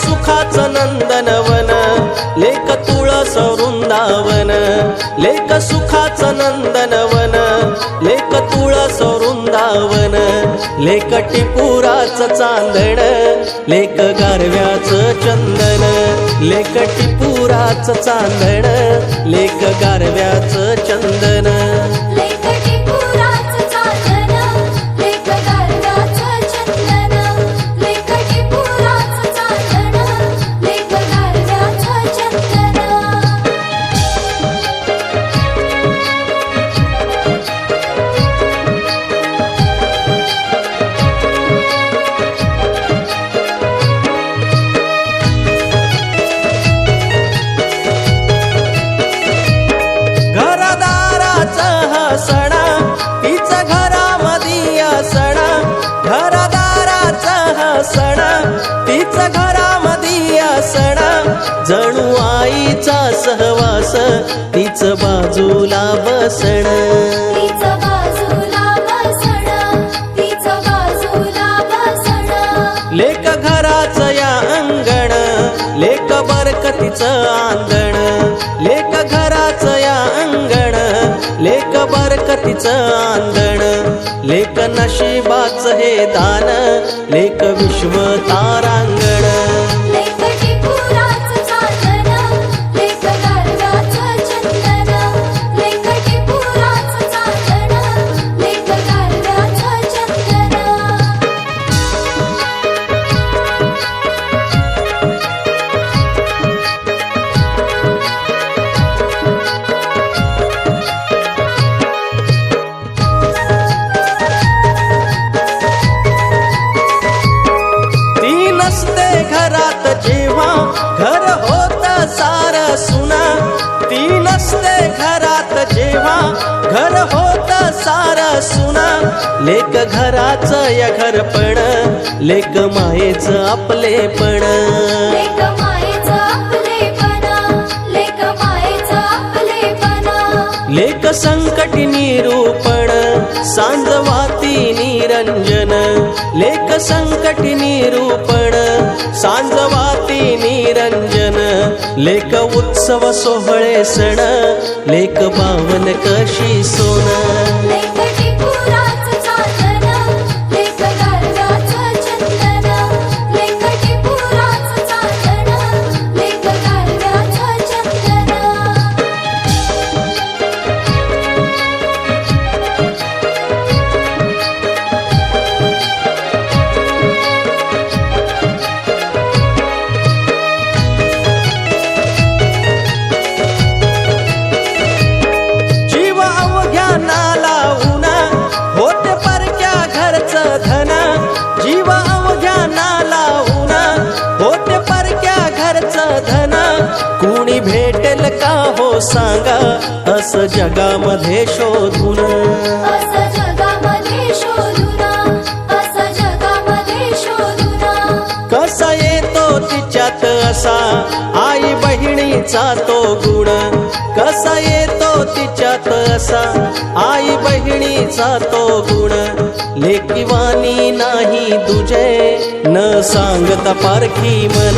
सुखाचं नंदनवन लेक तुळस वृंदावन लेक सुखाचं नंदनवन लेक तुळस वृंदावन लेक टिपुराचं चांदण लेक गारव्याचं चंदन लेक टिपुराचं चांदण लेक गारव्याचं चंदन सणा तिचं घरामधी असणा घरदाराचा हसणा तिचं घरामधी असणा जणू आईचा सहवास तिचं बाजूला बसण लेक घराचं या अंगण लेक बरकतीचं आंदण लेक घराचं या अंगण लेक बरकतीचं आंदण लेक नशिबाचं हे दान लेक विश्व तारांगण घरात जेव्हा घर होत सार सुना ती नसते घरात जेव्हा घर होत सार सुना लेक घराचं या घरपण लेक मायेचं आपलेपण लेक संकटी निरूपण सांजवाती निरंजन लेक संकटी निरूपण सांजवाती निरंजन लेक उत्सव सोहळे सण लेक पावन कशी सोन कुणी भेटेल का हो सांगा असं जगामध्ये शोधून कसा येतो तिच्यात असा आई बहिणीचा तो गुण कसा येतो तिच्यात असा आई बहिणीचा तो गुण लेकीवानी नाही तुझे न सांगता पारखी मन